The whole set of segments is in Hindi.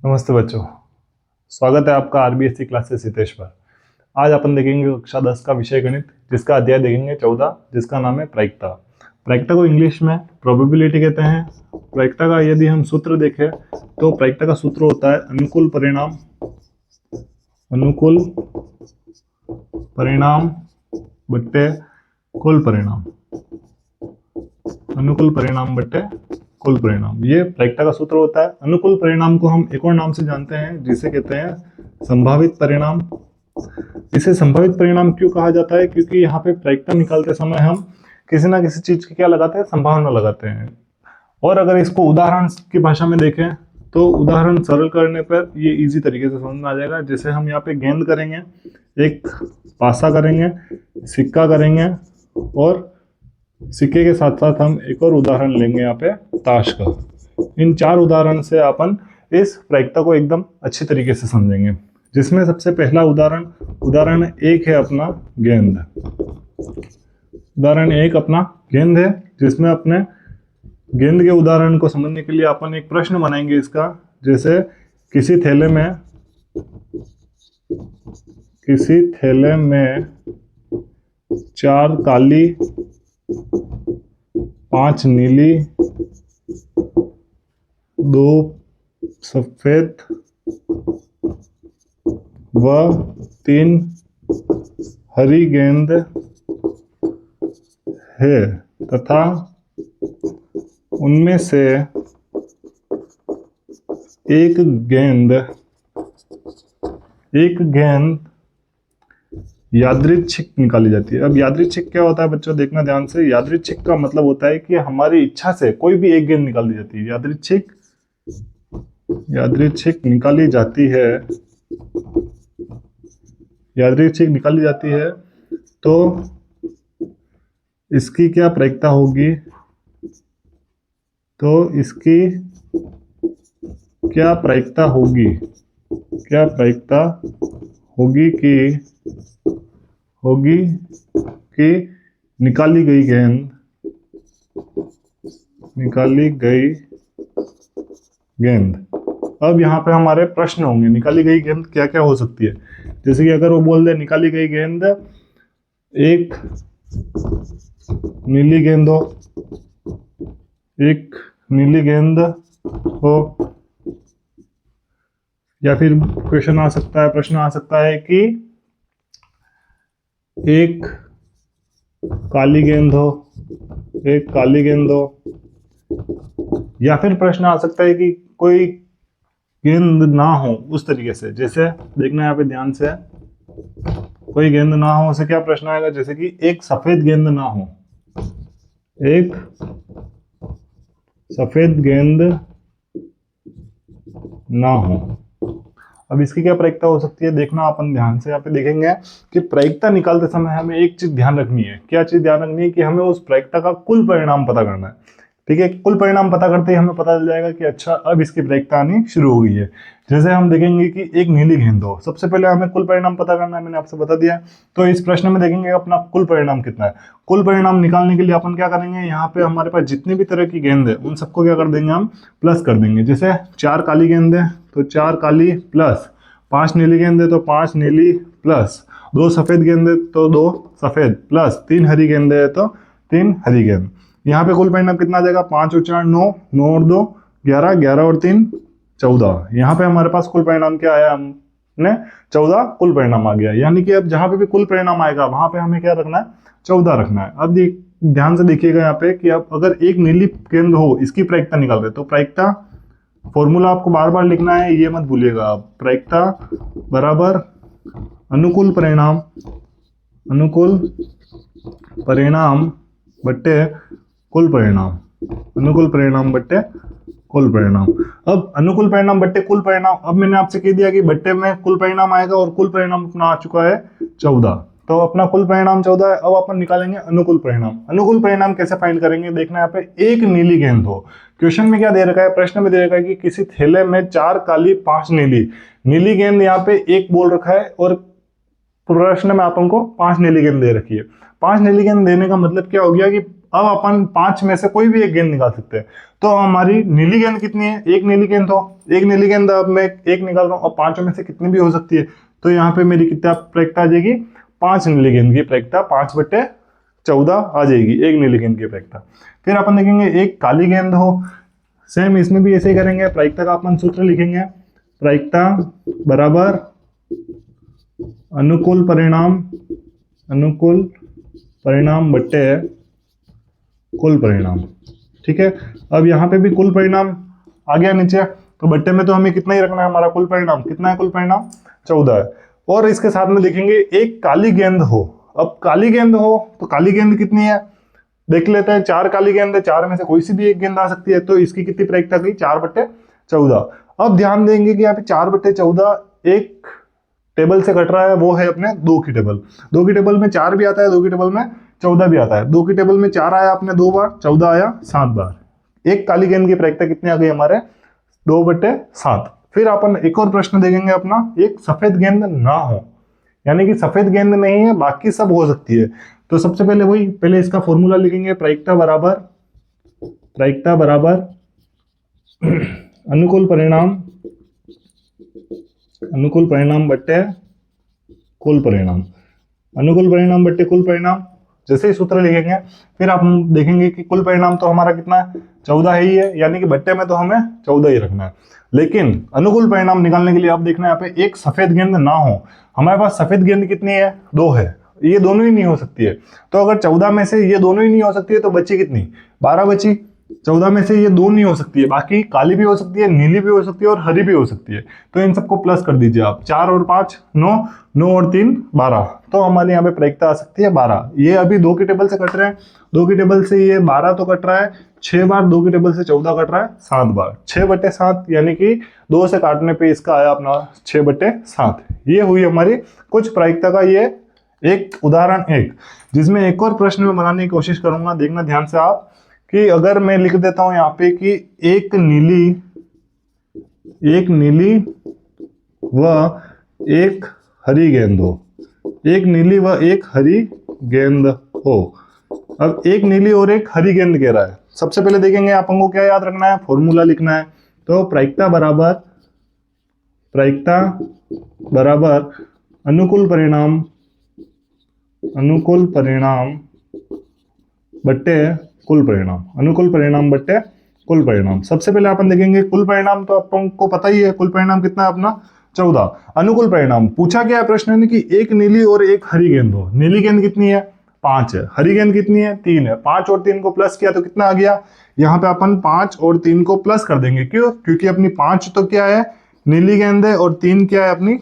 नमस्ते बच्चों, स्वागत है आपका आरबीएससी क्लासेस हितेश पर। आज अपन देखेंगे कक्षा 10 का विषय गणित, जिसका अध्याय देखेंगे 14, जिसका नाम है प्रायिकता। प्रायिकता को इंग्लिश में प्रोबेबिलिटी कहते हैं। प्रायिकता का यदि हम सूत्र देखें तो प्रायिकता का सूत्र होता है अनुकूल परिणाम बट्टे कुल परिणाम। अनुकूल परिणाम बट्टे कुल परिणाम, ये प्रायिकता का सूत्र होता है। अनुकूल परिणाम को हम एक और नाम से जानते हैं, जिसे कहते हैं संभावित परिणाम। इसे संभावित परिणाम क्यों कहा जाता है? क्योंकि यहाँ पे प्रायिकता निकालते समय हम किसी ना किसी चीज की क्या लगाते हैं, संभावना लगाते हैं। और अगर इसको उदाहरण की भाषा में देखें तो उदाहरण सरल करने पर ये इजी तरीके से समझ में आ जाएगा। जैसे हम यहाँ पे गेंद करेंगे, एक पासा करेंगे, सिक्का करेंगे, और सिक्के के साथ साथ हम एक और उदाहरण लेंगे यहाँ पे ताश का। इन 4 उदाहरण से अपन इस प्रायिकता को एकदम अच्छी तरीके से समझेंगे। जिसमें सबसे पहला उदाहरण 1 है अपना गेंद। उदाहरण 1 अपना गेंद है, जिसमें अपने गेंद के उदाहरण को समझने के लिए अपन एक प्रश्न बनाएंगे इसका। जैसे किसी थैले में 4 काली, 5 नीली, 2 सफेद व 3 हरी गेंद है, तथा उनमें से एक गेंद यादृच्छिक निकाली जाती है। अब यादृच्छिक क्या होता है बच्चों, देखना ध्यान से। यादृच्छिक का मतलब होता है कि हमारी इच्छा से कोई भी एक गेंद निकाल दी जाती है। यादृच्छिक निकाली जाती है, तो इसकी क्या प्रायिकता होगी? कि निकाली गई गेंद। अब यहाँ पे हमारे प्रश्न होंगे, निकाली गई गेंद क्या क्या हो सकती है। जैसे कि अगर वो बोल दे निकाली गई गेंद एक नीली गेंद हो, या फिर प्रश्न आ सकता है कि एक काली गेंद हो, या फिर प्रश्न आ सकता है कि कोई गेंद ना हो, उस तरीके से। जैसे देखना यहाँ पे ध्यान से, कोई गेंद ना हो उसे क्या प्रश्न आएगा? जैसे कि एक सफेद गेंद ना हो। अब इसकी क्या प्रायिकता हो सकती है, देखना अपन ध्यान से। यहाँ पे देखेंगे कि प्रायिकता निकालते समय हमें एक चीज ध्यान रखनी है। क्या चीज ध्यान रखनी है? कि हमें उस प्रायिकता का कुल परिणाम पता करना है। ठीक है, कुल परिणाम पता करते ही हमें पता चल जाएगा कि अच्छा अब इसकी प्रायिकता आनी शुरू हो गई है। जैसे हम देखेंगे कि एक नीली गेंद हो, सबसे पहले हमें कुल परिणाम पता करना है, मैंने आपसे बता दिया। तो इस प्रश्न में देखेंगे अपना कुल परिणाम कितना है। कुल परिणाम निकालने के लिए अपन क्या करेंगे, यहाँ पे हमारे पास जितनी भी तरह की गेंद है उन सबको क्या कर देंगे, हम प्लस कर देंगे। जैसे 4 काली गेंद है तो 4 काली प्लस 5 नीली गेंद है तो 5 नीली प्लस 2 सफेद गेंद है तो 2 सफेद प्लस 3 हरी गेंद है तो 3 हरी गेंद। यहाँ पे कुल परिणाम कितना आ जाएगा? 5 और 4 9, 9 और 2 11, 11 और 3 14। यहाँ पे हमारे पास कुल परिणाम क्या आया? हमने 14 कुल परिणाम आ गया। यानी कि अब जहाँ पे भी कुल परिणाम आएगा वहां पे हमें क्या रखना है? 14 रखना है। अब ध्यान से देखिएगा यहाँ पे कि अब अगर एक नीली गेंद हो, इसकी प्रायिकता निकाल रहे, तो प्रायिकता फॉर्मूला आपको बार बार लिखना है, ये मत भूलिएगा। प्रायिकता बराबर अनुकूल परिणाम बट्टे कुल परिणाम। अब अनुकूल परिणाम बट्टे कुल परिणाम, अब मैंने आपसे कह दिया कि बट्टे में कुल परिणाम आएगा और कुल परिणाम अपना आ चुका है 14। तो अपना कुल परिणाम 14 है। अब अपन निकालेंगे अनुकूल परिणाम। अनुकूल परिणाम कैसे फाइंड करेंगे, देखना यहाँ पे एक नीली गेंद हो। क्वेश्चन में क्या दे रखा है, प्रश्न में दे रखा है कि किसी थैले में 4 काली 5 नीली गेंद यहाँ पे एक बोल रखा है, और प्रश्न में अपन को 5 नीली गेंद दे रखी है। 5 नीली गेंद देने का मतलब क्या हो गया कि अब अपन 5 में से कोई भी एक गेंद निकाल सकते हैं। तो हमारी नीली गेंद कितनी है? एक नीली गेंद। तो एक नीली गेंद अब मैं एक निकाल रहा हूँ, अब 5 में से कितनी भी हो सकती है। तो यहाँ पे मेरी कितना प्रायिकता आ जाएगी? 5 नीली गेंद की प्रायिकता 5/14 आ जाएगी, एक नीली गेंद की प्रायिकता। फिर अपन देखेंगे एक काली गेंद हो, सेम इसमें भी ऐसे ही करेंगे। प्रायिकता का अपन सूत्र लिखेंगे, प्रायिकता बराबर अनुकूल परिणाम बट्टे कुल परिणाम। ठीक है, अब यहाँ पे भी कुल परिणाम आ गया नीचे, तो बट्टे में तो हमें कितना ही रखना है, हमारा कुल परिणाम कितना है? कुल परिणाम 14 है। और इसके साथ में देखेंगे एक काली गेंद हो। अब काली गेंद हो तो काली गेंद कितनी है देख लेते हैं। 4 काली गेंद है, 4 में से कोई सी भी एक गेंद आ सकती है। तो इसकी कितनी प्रायिकता गई? 4/14। अब ध्यान देंगे कि यहाँ पे 4/14 एक टेबल से कट रहा है, वो है अपने 2 की टेबल। 2 की टेबल में 4 भी आता है, 2 की टेबल में 14 भी आता है। 2 की टेबल में 4 आया अपने 2 बार, 14 आया 7 बार। एक काली गेंद की प्रायिकता कितनी आ गई हमारे? 2/7। फिर अपन एक और प्रश्न देखेंगे अपना, एक सफेद गेंद ना हो, यानी कि सफेद गेंद नहीं है, बाकी सब हो सकती है। तो सबसे पहले वही, पहले इसका फॉर्मूला लिखेंगे, प्रायिकता बराबर अनुकूल परिणाम बट्टे कुल परिणाम। अनुकूल परिणाम बट्टे कुल परिणाम जैसे ही सूत्र लिखेंगे, फिर आप देखेंगे कि कुल परिणाम तो हमारा कितना है? 14 ही है, यानी कि बट्टे में तो हमें 14 ही रखना है। लेकिन अनुकूल परिणाम निकालने के लिए अब देखना है यहाँ पे एक सफेद गेंद ना हो। हमारे पास सफेद गेंद कितनी है? 2 है, ये दोनों ही नहीं हो सकती है। तो अगर 14 में से ये दोनों ही नहीं हो सकती है तो बची कितनी? 12 बची। 14 में से ये 2 नहीं हो सकती है, बाकी काली भी हो सकती है, नीली भी हो सकती है और हरी भी हो सकती है। तो इन सबको प्लस कर दीजिए आप, 4 और 5 9, 9 और 3 12। तो हमारे यहाँ पे प्रायिकता आ सकती है 12। ये अभी 2 की टेबल से कट रहे हैं, 2 की टेबल से ये 12 तो कट रहा है 6 बार, 2 की टेबल से 14 कट रहा है 7 बार। 6/7 यानी कि 2 से काटने पे इसका आया अपना 6/7। ये हुई हमारी कुछ प्रायिकता का ये एक उदाहरण एक, जिसमें एक और प्रश्न में बनाने की कोशिश करूंगा। देखना ध्यान से आप कि अगर मैं लिख देता हूं यहाँ पे कि एक नीली व एक हरी गेंद हो, एक नीली व एक हरी गेंद हो। अब एक नीली और एक हरी गेंद कह रहा है। सबसे पहले देखेंगे अपन को क्या याद रखना है, फॉर्मूला लिखना है। तो प्रायिकता बराबर अनुकूल परिणाम बट्टे कुल परिणाम। अनुकूल परिणाम बट्टे कुल परिणाम। सबसे पहले अपन देखेंगे कुल परिणाम, तो अपन को पता ही है कुल परिणाम कितना है अपना? 14। अनुकूल परिणाम पूछा गया है प्रश्न में कि एक नीली और एक हरी गेंद हो। नीली गेंद कितनी है? 5 है। हरी गेंद कितनी है? 3 है। 5 और 3 को प्लस किया तो कितना आ गया? यहाँ पे अपन 5 और 3 को प्लस कर देंगे। क्यों? क्योंकि अपनी 5 तो क्या है? नीली गेंद है, और 3 क्या है? अपनी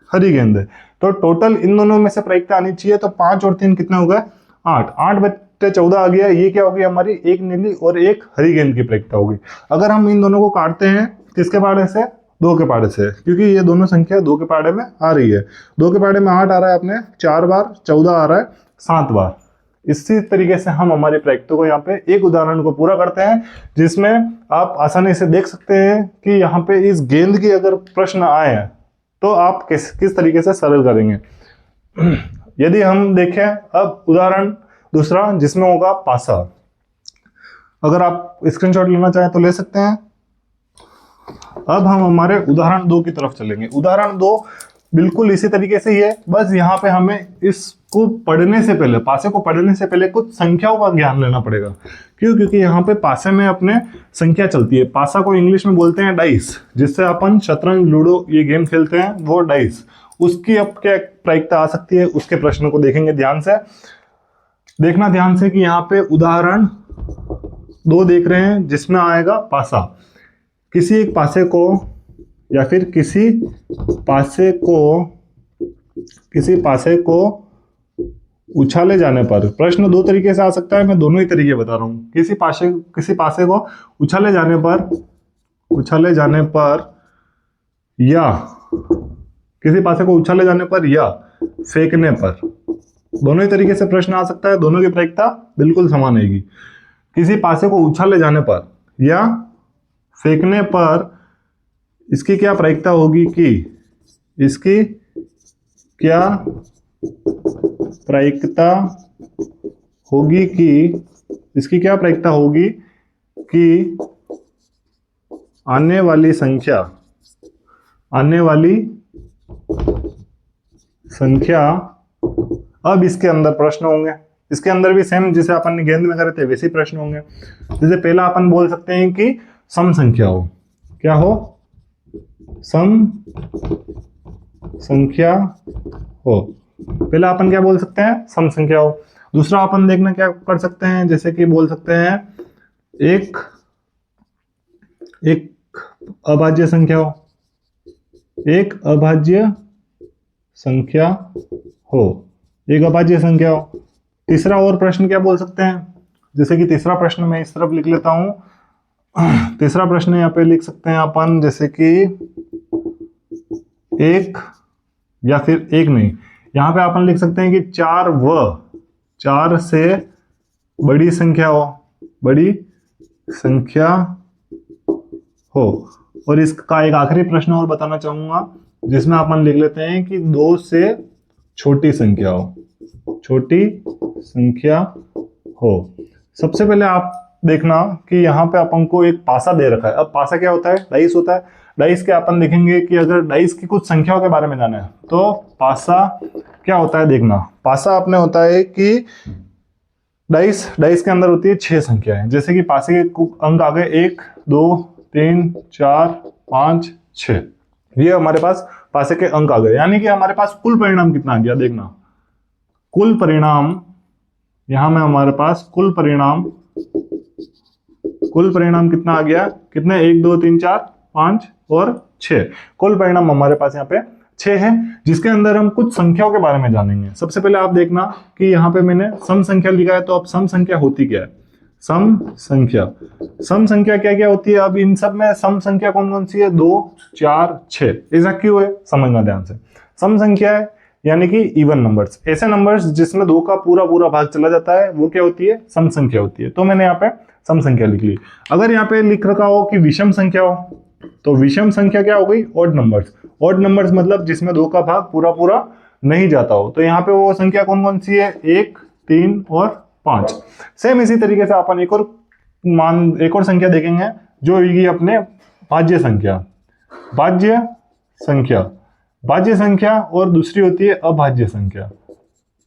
हरी गेंद है। तो टोटल इन दोनों में से प्रायिकता आनी चाहिए। तो 5 और 3 कितने हो गए? 8। 8/14 आ गया। ये क्या होगी हमारी? एक नीली और एक हरी गेंद की प्रायिकता होगी। अगर हम इन दोनों को काटते हैं किसके पाड़े से? 2 के पाड़े से, क्योंकि ये दोनों संख्या 2 के पाड़े में आ रही है। 2 के पाड़े में 8 आ रहा है अपने 4 बार, 14 आ रहा है 7 बार। इसी तरीके से हम हमारी प्रायिकता को यहाँ पे एक उदाहरण को पूरा करते हैं, जिसमें आप आसानी से देख सकते हैं कि यहाँ पे इस गेंद की अगर प्रश्न आए तो आप किस तरीके से सरल करेंगे। यदि हम देखें अब उदाहरण दूसरा, जिसमें होगा पासा। अगर आप स्क्रीनशॉट लेना चाहें तो ले सकते हैं। अब हम हमारे उदाहरण 2 की तरफ चलेंगे। उदाहरण 2 बिल्कुल इसी तरीके से ही है, बस यहाँ पे हमें इसको पढ़ने से पहले, पासे को पढ़ने से पहले कुछ संख्याओं का ज्ञान लेना पड़ेगा। क्यों? क्योंकि यहाँ पे पासे में अपने संख्या चलती है। पासा को इंग्लिश में बोलते हैं डाइस, जिससे अपन शतरंज, लूडो ये गेम खेलते हैं, वो डाइस। उसकी अब क्या प्रायिकता आ सकती है, उसके प्रश्न को देखेंगे ध्यान से। देखना ध्यान से कि यहाँ पे उदाहरण 2 देख रहे हैं, जिसमें आएगा पासा। किसी एक पासे को या फिर किसी पासे को उछाले जाने पर, प्रश्न 2 तरीके से आ सकता है, मैं दोनों ही तरीके बता रहा हूं। किसी पासे को उछाले जाने पर या किसी पासे को उछाले जाने पर या फेंकने पर, दोनों ही तरीके से प्रश्न आ सकता है। दोनों की प्रायिकता बिल्कुल समान आएगी। किसी पासे को उछाले जाने पर या फेंकने पर इसकी क्या प्रायिकता होगी कि इसकी क्या प्रायिकता होगी कि इसकी क्या प्रायिकता होगी कि आने वाली संख्या अब इसके अंदर प्रश्न होंगे, इसके अंदर भी सेम जैसे अपन ने गेंद में करे थे वैसे ही प्रश्न होंगे। जैसे पहला अपन बोल सकते हैं कि सम संख्या हो, क्या हो, सम संख्या हो। पहला अपन क्या बोल सकते हैं, सम संख्या हो। दूसरा अपन देखना क्या कर सकते हैं, जैसे कि बोल सकते हैं एक अभाज्य संख्या हो, एक अभाज्य संख्या हो, एक अभाज्य संख्या हो। तीसरा और प्रश्न क्या बोल सकते हैं, जैसे कि तीसरा प्रश्न मैं इस तरफ लिख लेता हूं। तीसरा प्रश्न यहाँ पे लिख सकते हैं अपन, जैसे कि एक, या फिर एक नहीं, यहां पे अपन लिख सकते हैं कि 4 से बड़ी संख्या हो, बड़ी संख्या हो। और इसका एक आखिरी प्रश्न और बताना चाहूंगा, जिसमें अपन लिख लेते हैं कि 2 से छोटी संख्या हो, छोटी संख्या हो। सबसे पहले आप देखना कि यहाँ पे अपन को एक पासा दे रखा है। अब पासा क्या होता है, डाइस होता है। डाइस के अपन देखेंगे कि अगर डाइस की कुछ संख्याओं के बारे में जाना है तो पासा क्या होता है, देखना। पासा अपने होता है कि डाइस के अंदर होती है 6 संख्याएं। जैसे कि पासे के अंक आ गए 1 2 3 4 5 6, ये हमारे पास पासे के अंक आ गए। यानी कि हमारे पास कुल परिणाम कितना आ गया, देखना। कुल परिणाम यहां में हमारे पास कुल परिणाम कितना आ गया, कितने, 1 2 3 4 5 और 6। कुल परिणाम हमारे पास यहाँ पे 6 है, जिसके अंदर हम कुछ संख्याओं के बारे में जानेंगे। सबसे पहले आप देखना कि यहाँ पे मैंने सम संख्या लिखा है, तो अब सम संख्या होती क्या है, सम संख्या क्या क्या होती है। अब इन सब में सम संख्या कौन कौन सी है, 2 4 6। ऐसा क्यों है, समझना ध्यान से। सम संख्या है यानी कि इवन नंबर्स, ऐसे नंबर्स जिसमें 2 का पूरा भाग चला जाता है, वो क्या होती है, सम संख्या होती है। तो मैंने यहाँ पे सम संख्या लिख ली। अगर यहाँ पे लिख रखा हो कि विषम संख्या हो, तो विषम संख्या क्या हो गई, ऑड नंबर्स। ऑड नंबर्स मतलब जिसमें 2 का भाग पूरा नहीं जाता हो। तो यहाँ पे वो संख्या कौन कौन सी है, 1 3 और 5। सेम इसी तरीके से अपन एक और संख्या देखेंगे, जो होगी अपने भाज्य संख्या और दूसरी होती है अभाज्य संख्या।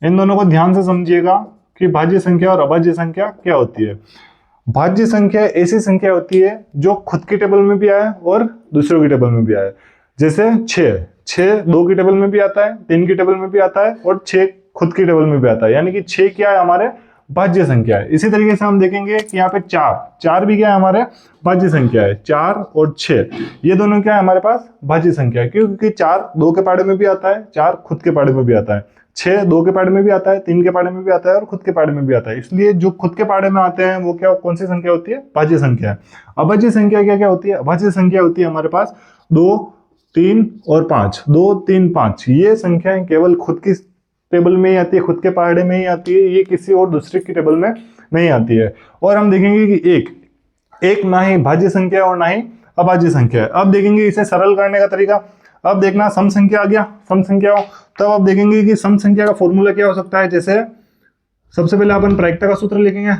इन दोनों को ध्यान से समझिएगा कि भाज्य संख्या और अभाज्य संख्या क्या होती है। भाज्य संख्या ऐसी संख्या होती है जो खुद की टेबल में भी आए और दूसरों की टेबल में भी आए। जैसे 6 2 की टेबल में भी आता है, 3 की टेबल में भी आता है और 6 खुद की टेबल में भी आता है। यानी कि 6 क्या है, हमारे भाज्य संख्या है। इसी तरीके से हम देखेंगे कि यहाँ पे 4 भी क्या है, हमारे भाज्य संख्या है। 4 और 6 ये दोनों क्या है, हमारे पास भाज्य संख्या है। क्योंकि 4 2 के पाड़े में भी आता है, 4 खुद के पाड़े में भी आता है, 6 2 के पाड़े में भी आता है, 3 के पाड़े में भी आता है और खुद के पाड़े में भी आता है। इसलिए जो खुद के पाड़े में आते हैं वो क्या, कौन सी संख्या होती है, भाज्य संख्या है। अभाज्य संख्या क्या क्या होती है, अभाज्य संख्या होती है हमारे पास 2 3 और 5। 2 3 5 ये संख्याएं केवल खुद की टेबल में ही आती है, खुद के पहाड़े में ही आती है, ये किसी और दूसरे की टेबल में नहीं आती है। और हम देखेंगे कि एक ना ही भाज्य संख्या और ना ही अभाज्य संख्या है। अब देखेंगे इसे सरल करने का तरीका। अब देखना, सम संख्या आ गया, सम संख्या हो, तब अब देखेंगे कि सम संख्या का फॉर्मूला क्या हो सकता है। जैसे सबसे पहले अपन प्रायिकता का सूत्र लिखेंगे,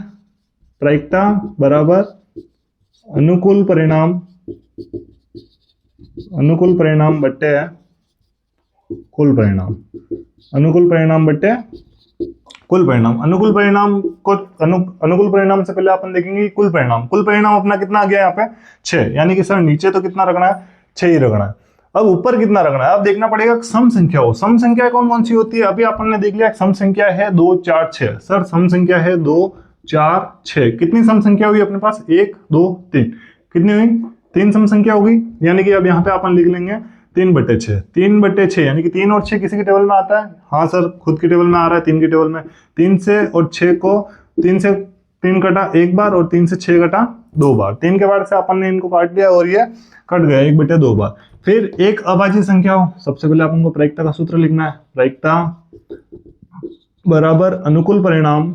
प्रायिकता बराबर अनुकूल परिणाम बट्टे कुल परिणाम, अनुकूल परिणाम बट्टे कुल परिणाम। अनुकूल परिणाम से पहले अपन देखेंगे कुल परिणाम अपना कितना आ गया यहाँ पे, 6। यानी कि सर नीचे तो कितना रखना है, 6 ही रखना है। अब ऊपर कितना रखना है, अब देखना पड़ेगा सम संख्या हो। सम संख्या कौन कौन सी होती है, अभी अपन ने देख लिया सम संख्या है 2 4 6। सर सम संख्या है 2 4 6, कितनी सम संख्या हुई अपने पास, 1 2 3, कितनी हुई, 3 सम संख्या होगी। यानी कि अब यहाँ पे अपन लिख लेंगे 3/6, 3/6 यानी कि 3 और 6 किसी की टेबल में आता है, हाँ सर खुद की टेबल में आ रहा है, 3 की टेबल में। 3 से और 6 को 3 से 3 कटा 1 बार और 3 से 6 कटा 2 बार। 3 के बाद से अपन ने इनको काट दिया और ये कट गया 1/2 बार। फिर एक अभाज्य संख्या हो, सबसे पहले अपन को प्रायिकता का सूत्र लिखना है, प्रायिकता बराबर अनुकूल परिणाम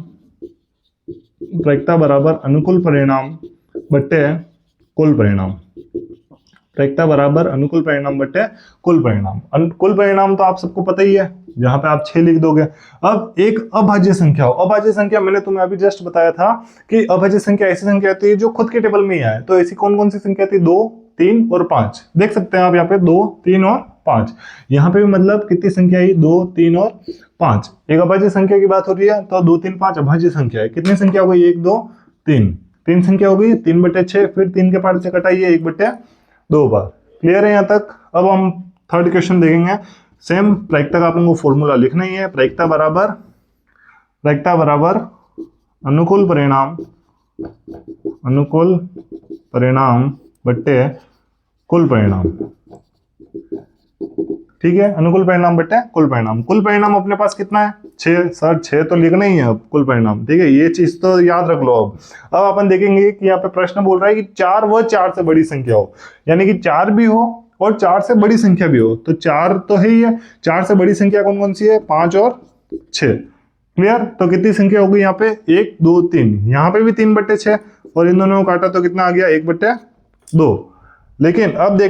बट्टे कुल परिणाम। प्रायिकता बराबर अनुकूल परिणाम बटे कुल परिणाम। कुल परिणाम तो आप सबको पता ही है, जहां पे आप 6 लिख दोगे। अब एक अभाज्य संख्या हो, अभाज्य संख्या मैंने तुम्हें अभी जस्ट बताया था कि अभाज्य संख्या ऐसी संख्या होती है जो खुद के टेबल में ही आए। तो ऐसी कौन कौन सी संख्या थी? 2, 3 और 5। देख सकते हैं आप यहाँ पे 2, 3 और 5। यहाँ पे भी मतलब कितनी संख्या आई? 2, 3 और 5। एक अभाज्य संख्या की बात हो रही है तो 2, 3, 5 अभाज्य संख्या है। कितनी संख्या हो गई? 1, 2, 3। 3 संख्या हो गई, 3/6। फिर 3 के पार्ट से कटाइए 1/2 बार। क्लियर है यहाँ तक? अब हम थर्ड क्वेश्चन देखेंगे। सेम प्रायिकता का अपन को फॉर्मूला लिखना ही है। प्रायिकता बराबर अनुकूल परिणाम बट्टे कुल परिणाम। ठीक है, अनुकूल परिणाम बट्टे कुल परिणाम। कुल परिणाम अपने पास कितना है? 6। सर 6 तो लिखना ही है अब कुल परिणाम। ठीक है, ये चीज तो याद रख लो। अब अपन देखेंगे कि यहाँ पे प्रश्न बोल रहा है कि 4 व 4 से बड़ी संख्या हो, यानी कि 4 भी हो और 4 से बड़ी संख्या भी हो। तो 4 तो है ही है, 4 से बड़ी संख्या कौन कौन सी है? 5 और 6। क्लियर? तो कितनी संख्या हो गई यहाँ पे? 1, 2, 3। यहाँ पे भी 3/6 और इन दोनों को काटा तो कितना आ गया? 1/2। लेकिन अब देख